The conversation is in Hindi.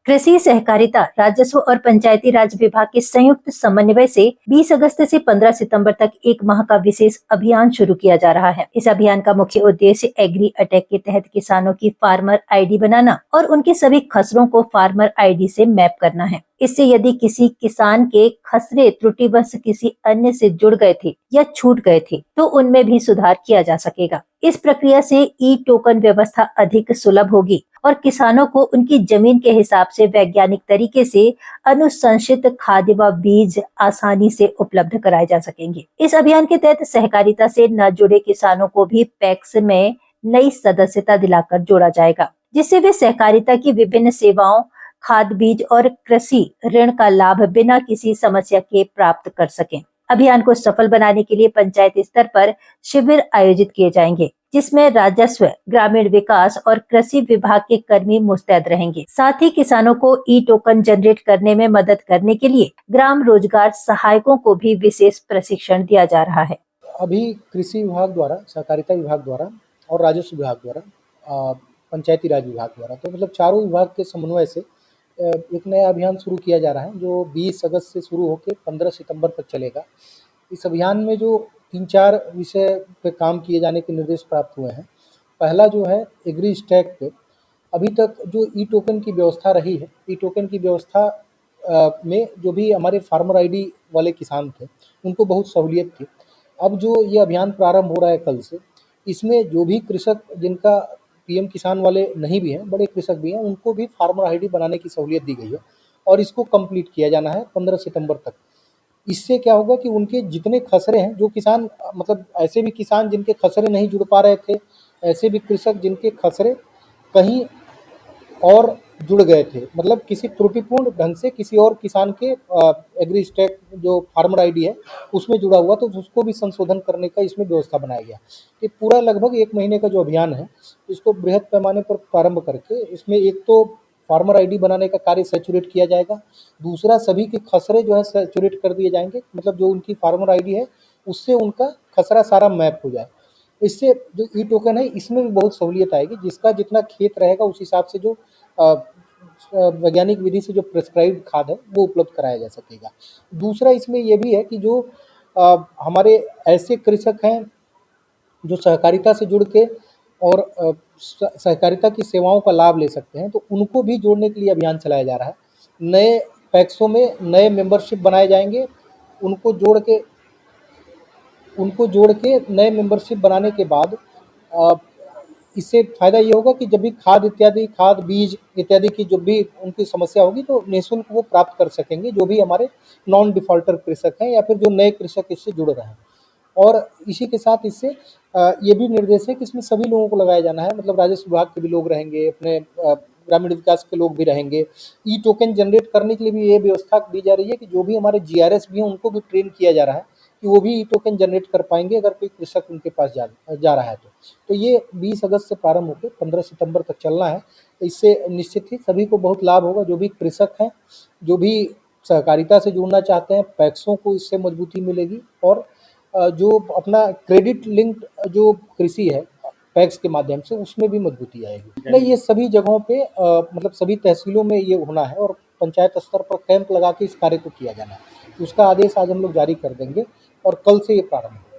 कृषि सहकारिता राजस्व और पंचायती राज विभाग के संयुक्त समन्वय से 20 अगस्त से 15 सितंबर तक एक माह का विशेष अभियान शुरू किया जा रहा है। इस अभियान का मुख्य उद्देश्य एग्री अटैक के तहत किसानों की फार्मर आईडी बनाना और उनके सभी खसरों को फार्मर आईडी से मैप करना है। इससे यदि किसी किसान के खसरे त्रुटिवश किसी अन्य से जुड़ गए थे या छूट गए थे तो उनमें भी सुधार किया जा सकेगा। इस प्रक्रिया से ई टोकन व्यवस्था अधिक सुलभ होगी और किसानों को उनकी जमीन के हिसाब से वैज्ञानिक तरीके से अनुशंसित खाद व बीज आसानी से उपलब्ध कराए जा सकेंगे। इस अभियान के तहत सहकारिता से न जुड़े किसानों को भी पैक्स में नई सदस्यता दिलाकर जोड़ा जाएगा, जिससे वे सहकारिता की विभिन्न सेवाओं, खाद, बीज और कृषि ऋण का लाभ बिना किसी समस्या के प्राप्त कर सकें। अभियान को सफल बनाने के लिए पंचायत स्तर पर शिविर आयोजित किए जाएंगे, जिसमें राजस्व, ग्रामीण विकास और कृषि विभाग के कर्मी मुस्तैद रहेंगे। साथ ही किसानों को ई टोकन जनरेट करने में मदद करने के लिए ग्राम रोजगार सहायकों को भी विशेष प्रशिक्षण दिया जा रहा है। अभी कृषि विभाग द्वारा, सहकारिता विभाग द्वारा और राजस्व विभाग द्वारा, पंचायती राज विभाग द्वारा, तो मतलब चारों विभाग के समन्वय से एक नया अभियान शुरू किया जा रहा है, जो 20 अगस्त से शुरू होकर 15 सितंबर तक चलेगा। इस अभियान में जो 3-4 विषय पे काम किए जाने के निर्देश प्राप्त हुए हैं। पहला जो है एग्री स्टैक पे, अभी तक जो ई टोकन की व्यवस्था रही है, ई टोकन की व्यवस्था में जो भी हमारे फार्मर आईडी वाले किसान थे, उनको बहुत सहूलियत थी। अब जो ये अभियान प्रारंभ हो रहा है कल से, इसमें जो भी कृषक जिनका पीएम किसान वाले नहीं भी हैं, बड़े कृषक भी हैं, उनको भी फार्मर आईडी बनाने की सहूलियत दी गई है और इसको कंप्लीट किया जाना है 15 सितंबर तक। इससे क्या होगा कि उनके जितने खसरे हैं, जो किसान मतलब ऐसे भी किसान जिनके खसरे नहीं जुड़ पा रहे थे, ऐसे भी कृषक जिनके खसरे कहीं और जुड़ गए थे, मतलब किसी त्रुटिपूर्ण ढंग से किसी और किसान के एग्री स्टैक जो फार्मर आईडी है उसमें जुड़ा हुआ, तो उसको भी संशोधन करने का इसमें व्यवस्था बनाया गया। ये पूरा लगभग 1 महीने का जो अभियान है, इसको बृहद पैमाने पर प्रारंभ करके इसमें एक तो फार्मर आईडी बनाने का कार्य सैचुरेट किया जाएगा, दूसरा सभी के खसरे जो है सैचुरेट कर दिए जाएंगे, मतलब जो उनकी फार्मर आईडी है उससे उनका खसरा सारा मैप हो जाए। इससे जो ई टोकन है इसमें भी बहुत सहूलियत आएगी, जिसका जितना खेत रहेगा उस हिसाब से जो वैज्ञानिक विधि से जो प्रिस्क्राइब्ड खाद है वो उपलब्ध कराया जा सकेगा। दूसरा इसमें ये भी है कि जो हमारे ऐसे कृषक हैं जो सहकारिता से जुड़ के और सहकारिता की सेवाओं का लाभ ले सकते हैं, तो उनको भी जोड़ने के लिए अभियान चलाया जा रहा है। नए पैक्सों में नए मेंबरशिप बनाए जाएंगे, उनको जोड़ के नए मेंबरशिप बनाने के बाद इससे फ़ायदा ये होगा कि जब भी खाद, बीज इत्यादि की जब भी उनकी समस्या होगी तो निःशुल्क वो प्राप्त कर सकेंगे, जो भी हमारे नॉन डिफ़ॉल्टर कृषक हैं या फिर जो नए कृषक इससे जुड़ रहे हैं। और इसी के साथ इससे ये भी निर्देश है कि इसमें सभी लोगों को लगाया जाना है, मतलब राजस्व विभाग के भी लोग रहेंगे, अपने ग्रामीण विकास के लोग भी रहेंगे। ई टोकन जनरेट करने के लिए भी ये व्यवस्था दी जा रही है कि जो भी हमारे जीआरएस भी हैं उनको भी ट्रेन किया जा रहा है कि वो भी ई टोकन जनरेट कर पाएंगे अगर कोई कृषक उनके पास जा रहा है तो ये 20 अगस्त से प्रारंभ होकर 15 सितंबर तक चलना है। तो इससे निश्चित ही सभी को बहुत लाभ होगा, जो भी कृषक हैं, जो भी सहकारिता से जुड़ना चाहते हैं, पैक्सों को इससे मजबूती मिलेगी और जो अपना क्रेडिट लिंक्ड जो कृषि है पैक्स के माध्यम से, उसमें भी मजबूती आएगी। नहीं, ये सभी जगहों पे मतलब सभी तहसीलों में ये होना है और पंचायत स्तर पर कैंप लगा के इस कार्य को किया जाना है। उसका आदेश आज हम लोग जारी कर देंगे और कल से ये प्रारंभ होगा।